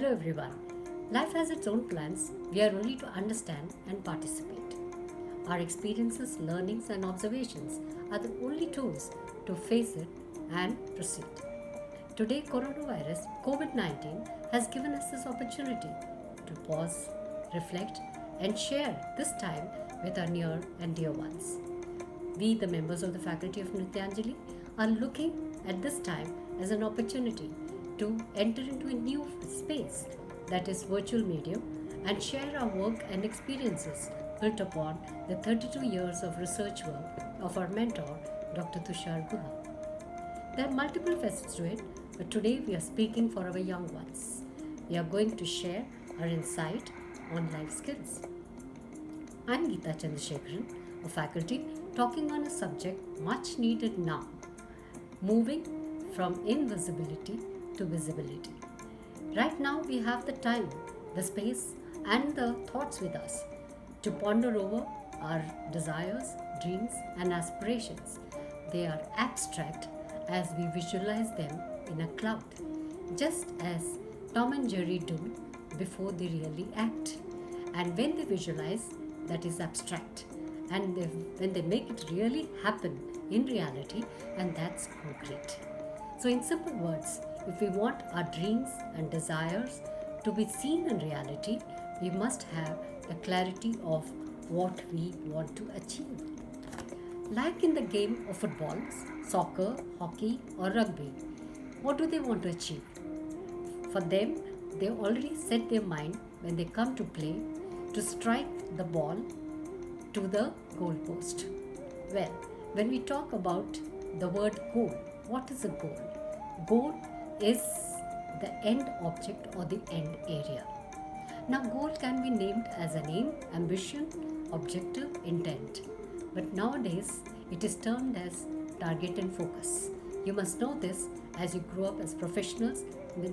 Hello everyone. Life has its own plans. We are only to understand and participate. Our experiences, learnings, and observations are the only tools to face it and proceed. Today, coronavirus COVID 19 has given us this opportunity to pause, reflect, and share this time with our near and dear ones. We, the members of the faculty of Nrityanjali, are looking at this time as an opportunity to enter into a new space, that is virtual medium, and share our work and experiences built upon the 32 years of research work of our mentor, Dr. Tushar Guha. There are multiple facets to it, but today we are speaking for our young ones. We are going to share our insight on life skills. I'm Geeta Chandrasekaran, a faculty talking on a subject much needed now, moving from invisibility to visibility. Right now, we have the time, the space, and the thoughts with us to ponder over our desires, dreams, and aspirations. They are abstract as we visualize them in a cloud, just as Tom and Jerry do before they really act. And when they visualize, that is abstract. And when they make it really happen in reality, and that's concrete. So, in simple words, if we want our dreams and desires to be seen in reality, we must have the clarity of what we want to achieve. Like in the game of football, soccer, hockey, or rugby, what do they want to achieve? For them, they already set their mind when they come to play to strike the ball to the goal post. Well, when we talk about the word goal, what is a goal? Goal is the end object or the end area. Now, goal can be named as an aim, ambition, objective, intent. But nowadays, it is termed as target and focus. You must know this as you grow up as professionals.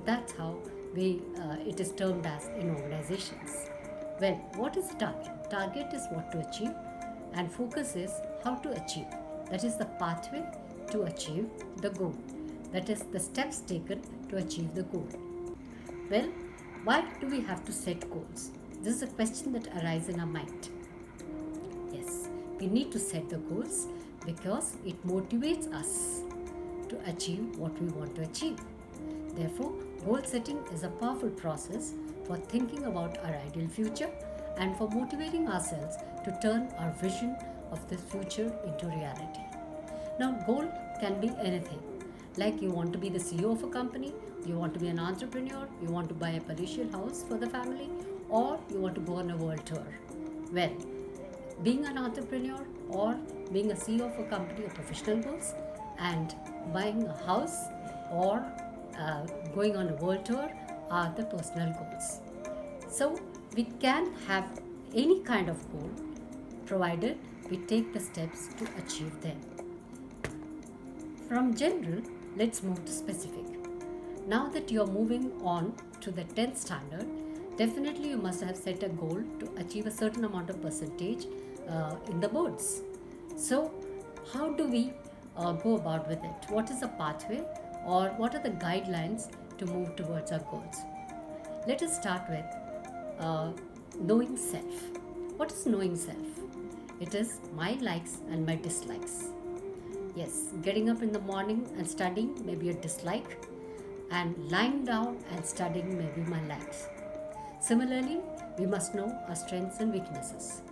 That's how it is termed as in organizations. Well, what is the target? Target is what to achieve, and focus is how to achieve. That is the pathway to achieve the goal. That is the steps taken to achieve the goal. Well, why do we have to set goals? This is a question that arises in our mind. Yes, we need to set the goals because it motivates us to achieve what we want to achieve. Therefore, goal setting is a powerful process for thinking about our ideal future and for motivating ourselves to turn our vision of this future into reality. Now, goal can be anything. Like you want to be the CEO of a company, you want to be an entrepreneur, you want to buy a palatial house for the family, or you want to go on a world tour. Well, being an entrepreneur or being a CEO of a company are professional goals, and buying a house or going on a world tour are the personal goals. So we can have any kind of goal provided we take the steps to achieve them. From general, let's move to specific. Now that you are moving on to the 10th standard, definitely you must have set a goal to achieve a certain amount of percentage in the boards. So how do we go about with it? What is the pathway or what are the guidelines to move towards our goals? Let us start with knowing self. What is knowing self? It is my likes and my dislikes. Yes, getting up in the morning and studying may be a dislike, and lying down and studying may be my likes. Similarly, we must know our strengths and weaknesses.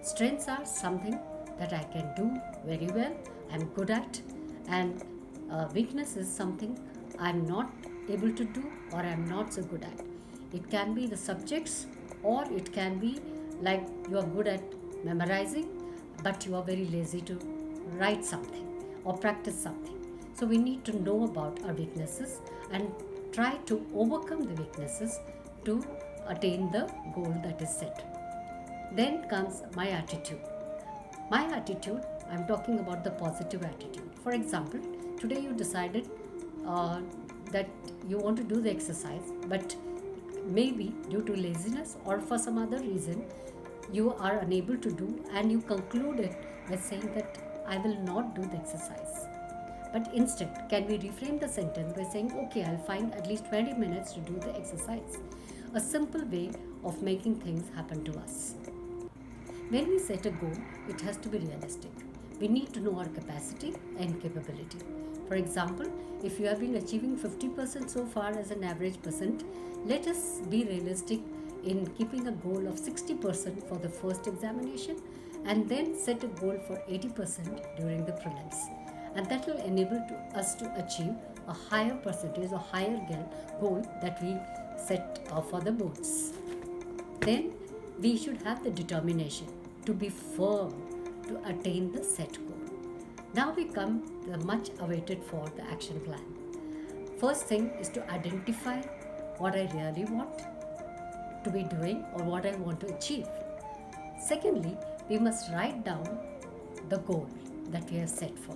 Strengths are something that I can do very well, I'm good at, and weakness is something I'm not able to do or I'm not so good at. It can be the subjects, or it can be like you are good at memorizing, but you are very lazy to write something or practice something. So we need to know about our weaknesses and try to overcome the weaknesses to attain the goal that is set. Then comes my attitude. My attitude, I'm talking about the positive attitude. For example, today you decided that you want to do the exercise, but maybe due to laziness or for some other reason, you are unable to do, and you conclude it by saying that I will not do the exercise. But instead, can we reframe the sentence by saying, okay, I'll find at least 20 minutes to do the exercise? A simple way of making things happen to us. When we set a goal, it has to be realistic. We need to know our capacity and capability. For example, if you have been achieving 50% so far as an average percent, let us be realistic in keeping a goal of 60% for the first examination and then set a goal for 80% during the prelims. And that will enable us to achieve a higher percentage or higher goal that we set for the boards. Then we should have the determination to be firm to attain the set goal. Now we come to the much awaited for the action plan. First thing is to identify what I really want to be doing or what I want to achieve. Secondly, we must write down the goal that we have set for,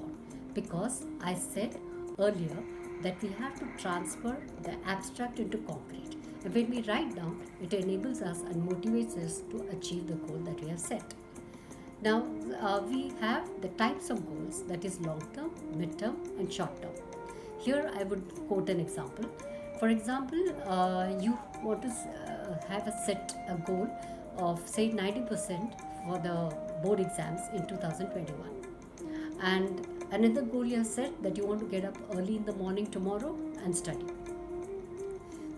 because I said earlier that we have to transfer the abstract into concrete. And when we write down, it enables us and motivates us to achieve the goal that we have set. Now, we have the types of goals, that is long term, mid term, and short term. Here I would quote an example. For example, you want to have a goal of say 90% for the board exams in 2021. And another goal you have set that you want to get up early in the morning tomorrow and study.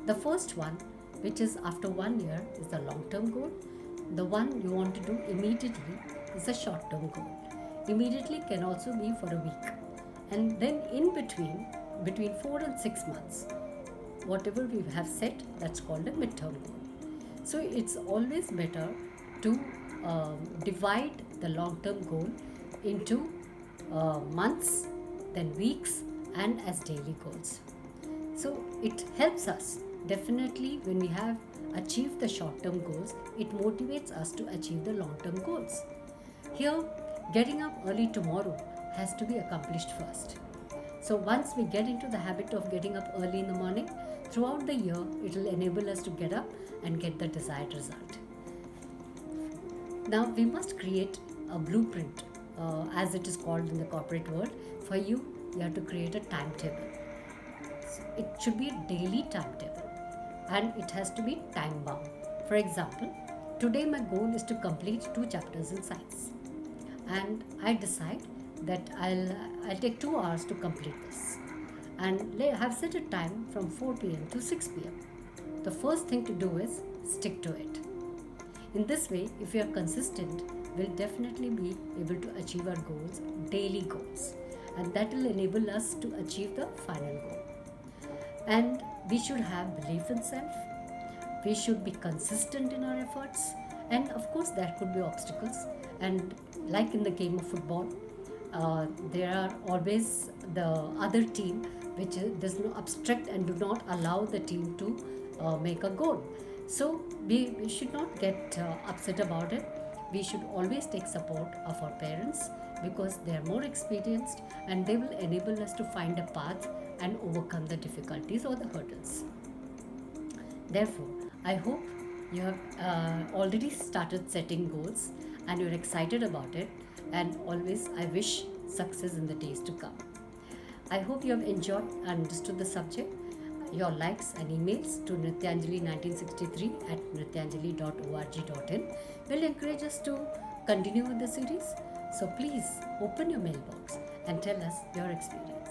The first one, which is after 1 year, is the long term goal. The one you want to do immediately is a short term goal. Immediately can also be for a week. And then in between 4 and 6 months, whatever we have set, that's called a mid-term goal. So it's always better to divide the long-term goal into months, then weeks, and as daily goals. So it helps us definitely when we have achieved the short-term goals, it motivates us to achieve the long-term goals. Here, getting up early tomorrow has to be accomplished first. So once we get into the habit of getting up early in the morning, throughout the year, it will enable us to get up and get the desired result. Now, we must create a blueprint, as it is called in the corporate world. For you have to create a timetable. So it should be a daily timetable and it has to be time bound. For example, today my goal is to complete 2 chapters in science. And I decide that I'll take 2 hours to complete this. And I have set a time from 4 p.m. to 6 p.m. The first thing to do is stick to it. In this way, if we are consistent, we'll definitely be able to achieve our goals, daily goals. And that will enable us to achieve the final goal. And we should have belief in self. We should be consistent in our efforts. And of course, there could be obstacles. And like in the game of football, there are always the other team which does not obstruct and do not allow the team to make a goal. So we should not get upset about it. We should always take support of our parents because they are more experienced and they will enable us to find a path and overcome the difficulties or the hurdles. Therefore, I hope you have already started setting goals and you're excited about it, and always I wish success in the days to come. I hope you have enjoyed and understood the subject. Your likes and emails to nrityanjali1963@nrityanjali.org.in will encourage us to continue with the series. So please open your mailbox and tell us your experience.